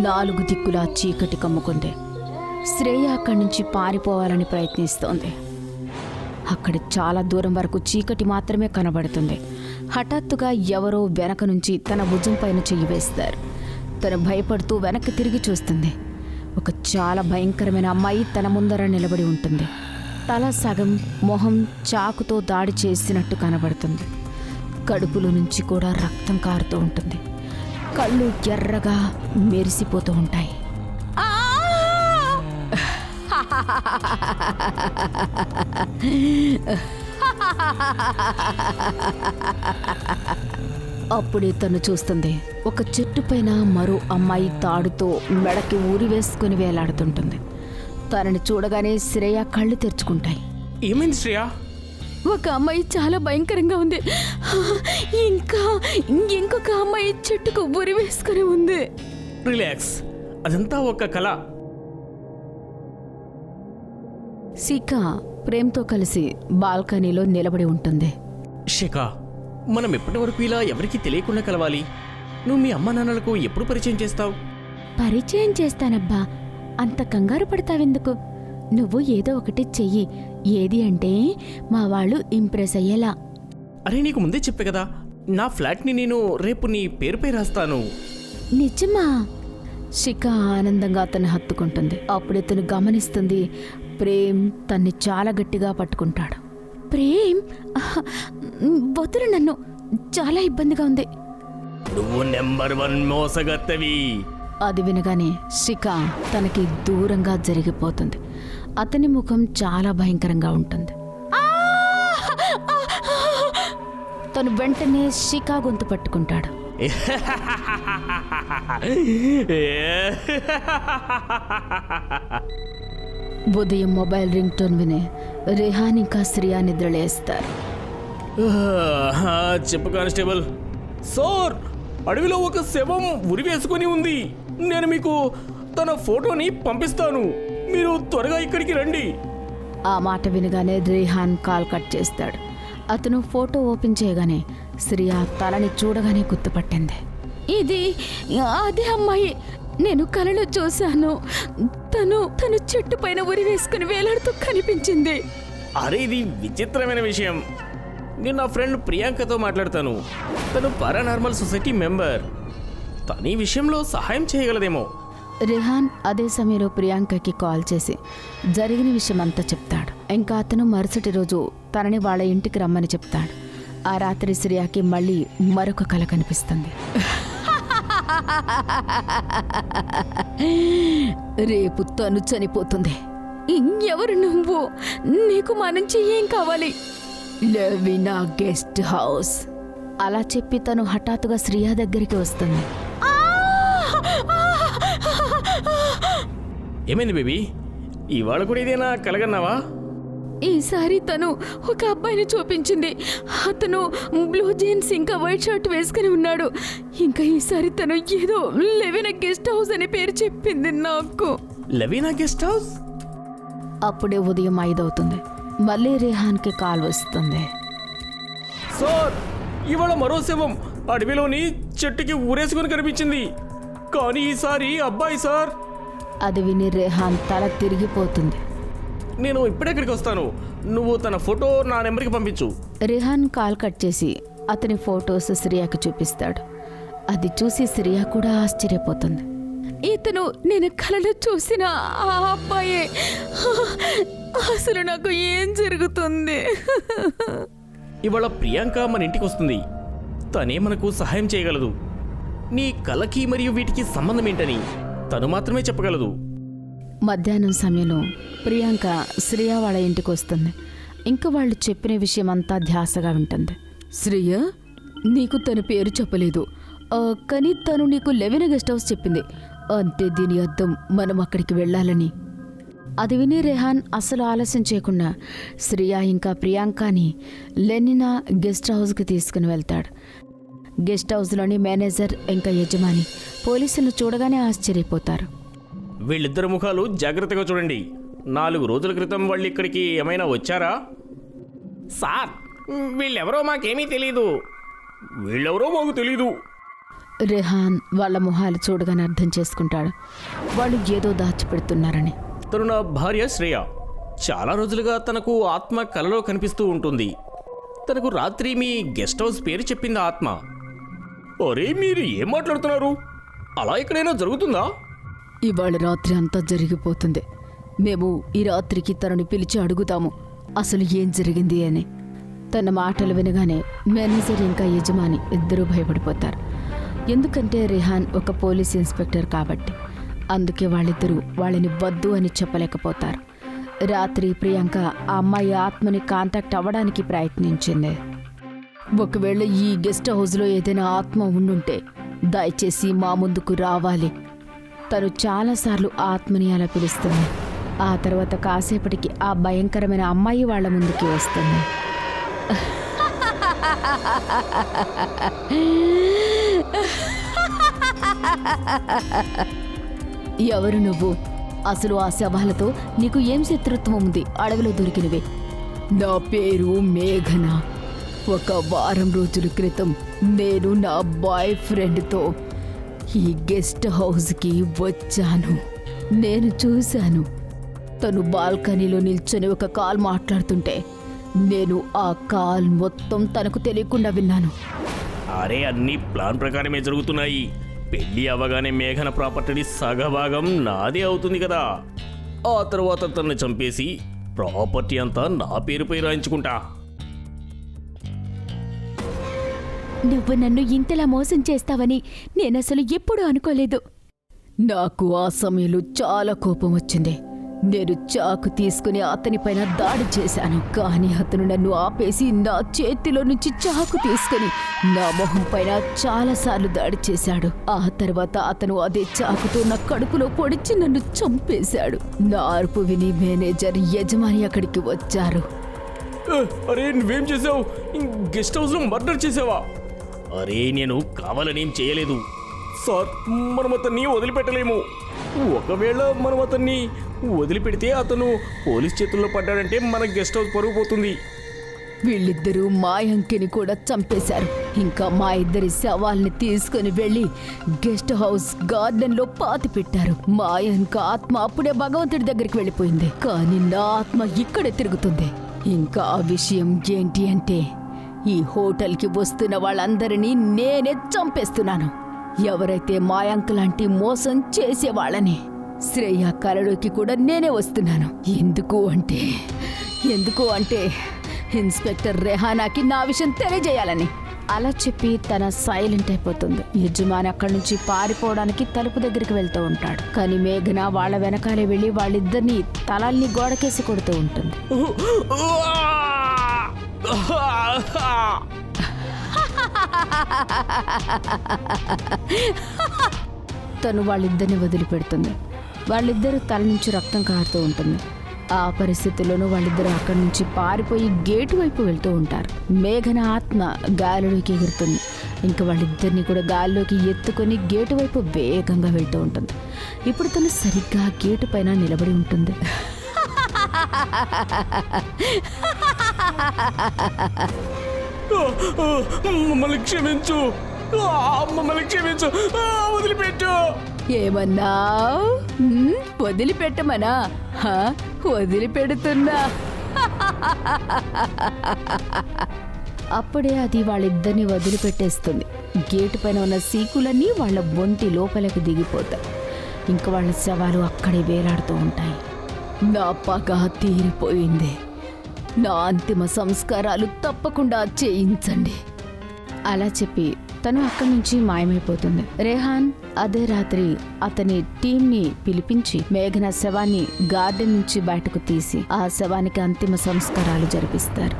నాలుగు దిక్కులా చీకటి కమ్ముకుంది. శ్రేయ అక్కడి నుంచి పారిపోవాలని ప్రయత్నిస్తోంది. అక్కడ చాలా దూరం వరకు చీకటి మాత్రమే కనబడుతుంది. హఠాత్తుగా ఎవరో వెనక నుంచి తన భుజం పైన చెయ్యి వేస్తారు. తను భయపడుతూ వెనక్కి తిరిగి చూస్తుంది. ఒక చాలా భయంకరమైన అమ్మాయి తన ముందర నిలబడి ఉంటుంది. తల సగం, మొహం చాకుతో దాడి చేసినట్టు కనబడుతుంది. కడుపులో నుంచి కూడా రక్తం కారుతూ ఉంటుంది. కళ్ళు ఎర్రగా మెరిసిపోతూ ఉంటాయి. అప్పుడే తను చూస్తుంది, ఒక చెట్టు పైన మరో అమ్మాయి తాడుతో మెడకి ఊరి వేసుకుని వేలాడుతుంటుంది. తనని చూడగానే శ్రేయ కళ్ళు తెరుచుకుంటాయి. ఏమైంది శ్రేయ? ఒక అమ్మాయి చాలా భయంకరంగా ఉంది. ఇంకా ఇంకొక అమ్మాయి చెట్టుకు ఊరి వేసుకుని ఉంది. రిలాక్స్, అదంతా ఒక కళ. శిఖ ప్రేమ్తో కలిసి బాల్కనీలో నిలబడి ఉంటుంది. శిఖ, మనం ఎప్పటి వరకు ఇలా ఎవరికి తెలియకుండా కలవాలి? నువ్వు మీ అమ్మ నాన్నలకు ఎప్పుడు పరిచయం చేస్తావు? పరిచయం చేస్తానబ్బా, అంత కంగారు పడతావెందుకు? నువ్వు ఏదో ఒకటి చెయ్యి. ఏది అంటే మా వాళ్ళు ఇంప్రెస్ అయ్యేలా. అరే, నీకు ముందే చెప్పే కదా, నా ఫ్లాట్ని నేను రేపు నీ పేరుపై రాస్తాను. నిజమా? శిఖ ఆనందంగా అతన్ని హత్తుకుంటుంది. అప్పుడు ఇతను గమనిస్తుంది, ప్రేమ్ తన్ని చాలా గట్టిగా పట్టుకుంటాడు. ప్రేమ్, వదులు నన్ను, చాలా ఇబ్బందిగా ఉంది. నువ్వు నెంబర్ 1 మోసగత్తవి. అది వినగానే శిఖ తనకి దూరంగా జరిగిపోతుంది. అతని ముఖం చాలా భయంకరంగా ఉంటుంది. తను వెంటనే శిఖ గొంతు పట్టుకుంటాడు. ఉదయం మొబైల్ రింగ్ టోన్ విని రేహాన్ ఇంకా శ్రియా నిద్రలేస్తారు. చెప్పు కానిస్టేబుల్. సార్, అడవిలో ఒక శవం ఉరి వేసుకుని ఉంది. నేను మీకు తన ఫోటోని పంపిస్తాను. మీరు త్వరగా ఇక్కడికి రండి. ఆ మాట వినగానే రేహాన్ కాల్ కట్ చేస్తాడు. అతను ఫోటో ఓపెన్ చేయగానే శ్రియా తలని చూడగానే గుర్తుపట్టింది. ఇది అదే అమ్మాయి, నేను కలలో చూశాను. తను చెట్టు పైన ఉరి వేసుకుని వేలాడుతూ కనిపించింది. అరే, ఇది విచిత్రమైన విషయం. నేను నా ఫ్రెండ్ ప్రియాంకతో మాట్లాడతాను. తను పారానార్మల్ సొసైటీ మెంబర్. తన ఈ విషయంలో సహాయం చేయగలదేమో. రేహాన్ అదే సమయంలో ప్రియాంకకి కాల్ చేసి జరిగిన విషయం అంతా చెప్తాడు. ఇంకా అతను మరుసటి రోజు తనని వాళ్ళ ఇంటికి రమ్మని చెప్తాడు. ఆ రాత్రి శ్రియాకి మళ్ళీ మరొక కల కనిపిస్తుంది. రేపు తను చనిపోతుంది. ఎవరు నువ్వు? నీకు మా నుంచి ఏం కావాలి? లెవినా గెస్ట్ హౌస్. అలా చెప్పి తను హఠాత్తుగా శ్రియా దగ్గరికి వస్తుంది. ఏమైంది బేబీ? ఇవాళ కూడా ఇదేనా కలగన్నావా? ఈసారి తను ఒక అబ్బాయిని చూపించింది. అతను బ్లూ జీన్స్ ఇంకా వైట్ షర్ట్ వేసుకుని ఉన్నాడు. ఇంకా ఈసారి తను ఏదో లెవినా గెస్ట్ హౌస్ అనే పేరు చెప్పింది నాకు. లెవినా గెస్ట్ హౌస్? అప్పుడే ఉదయం 5 అవుతుంది. మళ్ళీ రేహాన్కి కాల్ వస్తుంది. సార్, ఇవాళ మరో శవం అడవిలోని చెట్టుకి ఊరేసుకుని కనిపించింది. కానీ ఈసారి అబ్బాయి సార్. అది విని రేహాన్ తల తిరిగిపోతుంది. నేను ఇప్పుడెక్కడికి వస్తాను. నువ్వు తన ఫోటో నా నెంబర్కి పంపించు. రేహాన్ కాల్ కట్ చేసి అతని ఫొటోస్ శ్రియాకి చూపిస్తాడు. అది చూసి శ్రియా కూడా ఆశ్చర్యపోతుంది. ఇతను నేను కలలో చూసిన ఆ అబ్బాయే. అసలు నాకు ఏం జరుగుతుంది? ఇవాళ ప్రియాంక మన ఇంటికి వస్తుంది. తనే మనకు సహాయం చేయగలదు. నీ కలకి మరియు వీటికి సంబంధం ఏంటని తను మాత్రమే చెప్పగలదు. మధ్యాహ్నం సమయంలో ప్రియాంక శ్రియా వాళ్ళ ఇంటికి వస్తుంది. ఇంకా వాళ్ళు చెప్పిన విషయం అంతా ధ్యాసగా ఉంటుంది. శ్రియ, నీకు తన పేరు చెప్పలేదు, కానీ తను నీకు లెవినా గెస్ట్ హౌస్ చెప్పింది. అంటే దీని అర్థం మనం అక్కడికి వెళ్ళాలని. అది విని రెహాన్ అసలు ఆలస్యం చేయకుండా శ్రియా ఇంకా ప్రియాంకని లెనినా గెస్ట్ హౌస్కి తీసుకుని వెళ్తాడు. గెస్ట్ హౌస్లోని మేనేజర్ ఇంకా యజమాని పోలీసులను చూడగానే ఆశ్చర్యపోతారు. వీళ్ళిద్దరు ముఖాలు జాగ్రత్తగా చూడండి. 4 రోజుల క్రితం వాళ్ళు ఇక్కడికి ఏమైనా వచ్చారా? సార్, వీళ్ళెవరో మాకేమీ తెలీదు. వీళ్ళెవరో మాకు తెలీదు. రెహాన్ వాళ్ళ మొహాలు చూడగానే అర్థం చేసుకుంటాడు వాళ్ళు ఏదో దాచిపెడుతున్నారని. తను నా భార్య శ్రేయ. చాలా రోజులుగా తనకు ఆత్మ కలలో కనిపిస్తూ ఉంటుంది. తనకు రాత్రి మీ గెస్ట్ హౌస్ పేరు చెప్పింది ఆత్మ. అరే మీరు ఏం మాట్లాడుతున్నారు? అలా ఎక్కడైనా జరుగుతుందా? ఇవాళ రాత్రి అంతా జరిగిపోతుంది. మేము ఈ రాత్రికి తనని పిలిచి అడుగుతాము అసలు ఏం జరిగింది అని. తన మాటలు వినగానే మేనేజర్ ఇంకా యజమాని ఇద్దరూ భయపడిపోతారు. ఎందుకంటే రెహాన్ ఒక పోలీస్ ఇన్స్పెక్టర్ కాబట్టి. అందుకే వాళ్ళిద్దరూ వాళ్ళని వద్దు అని చెప్పలేకపోతారు. రాత్రి ప్రియాంక ఆ అమ్మాయి ఆత్మని కాంటాక్ట్ అవ్వడానికి ప్రయత్నించింది. ఒకవేళ ఈ గెస్ట్ హౌస్లో ఏదైనా ఆత్మ ఉండుంటే దయచేసి మా ముందుకు రావాలి. తను చాలాసార్లు ఆత్మని అలా పిలుస్తుంది. ఆ తర్వాత కాసేపటికి ఆ భయంకరమైన అమ్మాయి వాళ్ళ ముందుకి వస్తుంది. ఎవరు నువ్వు? అసలు ఆ శవాలతో నీకు ఏం శత్రుత్వం ఉంది? అడవిలో దొరికినవే. నా పేరు మేఘన. ఒక వారం రోజుల క్రితం నేను నా బాయ్ ఫ్రెండ్తో ఈ గెస్ట్ హౌస్కి వచ్చాను. నేను చూశాను తను బాల్కనీలో నిల్చొని ఒక కాల్ మాట్లాడుతుంటే నేను ఆ కాల్ మొత్తం తనకు తెలియకుండా విన్నాను. అరే అన్ని ప్లాన్ ప్రకారమే జరుగుతున్నాయి. పెళ్లి అవ్వగానే మేఘన ప్రాపర్టీ సగభాగం నాదే అవుతుంది కదా. ఆ తర్వాత తనని చంపేసి ప్రాపర్టీ అంతా నా పేరుపై రాయించుకుంటా. నువ్వు నన్ను ఇంతలా మోసం చేస్తావని నేనసలు ఎప్పుడూ అనుకోలేదు. నాకు ఆ సమయంలో చాలా కోపం వచ్చింది. నేను చాకు తీసుకుని అతనిపైన దాడి చేశాను. కానీ అతను నన్ను ఆపేసి నా చేతిలో నుంచి చాకు తీసుకుని నా మొహం పైన చాలాసార్లు దాడి చేశాడు. ఆ తర్వాత అతను అదే చాకుతో నా కడుపులో పొడిచి నన్ను చంపేశాడు. నా అరుపు విని మేనేజర్ యజమాని అక్కడికి వచ్చారు. అరే నువ్వేం చేసావు? గెస్ట్ హౌస్లో మర్డర్ చేసావా? అరే నేను కావాలనేం చేయలేదు సార్. మనం అతన్ని వదిలిపెట్టలేము. ఒకవేళ మనం అతన్ని వదిలిపెడితే అతను పోలీస్ చేతుల్లో పడ్డాడంటే మన గెస్ట్ హౌస్ పరుగు పోతుంది. వీళ్ళిద్దరూ మాయంకిని కూడా చంపేశారు. ఇంకా మా ఇద్దరి శవాల్ని తీసుకుని వెళ్ళి గెస్ట్ హౌస్ గార్డెన్లో పాతి పెట్టారు. మాయంక ఆత్మ అప్పుడే భగవంతుడి దగ్గరికి వెళ్ళిపోయింది. కానీ నా ఆత్మ ఇక్కడే తిరుగుతుంది. ఇంకా ఆ విషయం ఏంటి అంటే ఈ హోటల్కి వస్తున్న వాళ్ళందరినీ నేనే చంపేస్తున్నాను. ఎవరైతే మాయాంక్ లాంటి మోసం చేసేవాళ్ళని. శ్రేయ కలలోకి కూడా నేనే వస్తున్నాను. ఎందుకు అంటే ఇన్స్పెక్టర్ రెహానాకి నా విషయం తెలియజేయాలని. అలా చెప్పి తన సైలెంట్ అయిపోతుంది. యజమాని అక్కడి నుంచి పారిపోవడానికి తలుపు దగ్గరికి వెళ్తూ ఉంటాడు. కానీ మేఘన వాళ్ళ వెనకాలే వెళ్ళి వాళ్ళిద్దరినీ తలల్ని గోడకేసి కొడుతూ ఉంటుంది. తను వాళ్ళిద్దరిని వదిలిపెడుతుంది. వాళ్ళిద్దరూ తల నుంచి రక్తం కారుతూ ఉంటుంది. ఆ పరిస్థితుల్లోనూ వాళ్ళిద్దరూ అక్కడి నుంచి పారిపోయి గేటు వైపు వెళ్తూ ఉంటారు. మేఘన ఆత్మ గాలిలోకి ఎగురుతుంది. ఇంకా వాళ్ళిద్దరిని కూడా గాలిలోకి ఎత్తుకొని గేటు వైపు వేగంగా వెళ్తూ ఉంటుంది. ఇప్పుడు తను సరిగ్గా గేటు పైన నిలబడి ఉంటుంది. మమ్మల్ని క్షమించు, వదిలిపెట్టు. ఏమన్నా వదిలిపెట్టమనా? వదిలిపెడుతున్నా. అప్పుడే అది వాళ్ళిద్దరిని వదిలిపెట్టేస్తుంది. గేటు పైన ఉన్న సీకులన్నీ వాళ్ళ ఒంటి లోపలికి దిగిపోతాయి. ఇంకా వాళ్ళ శవాలు అక్కడే వేలాడుతూ ఉంటాయి. నా పగ తీరిపోయింది. నా అంతిమ సంస్కారాలు తప్పకుండా చేయించండి. అలా చెప్పి తను అక్కడి నుంచి మాయమైపోతుంది. రెహాన్ అదే రాత్రి అతని టీంని పిలిపించి మేఘన శవాన్ని గార్డెన్ నుంచి బయటకు తీసి ఆ శవానికి అంతిమ సంస్కారాలు జరిపిస్తారు.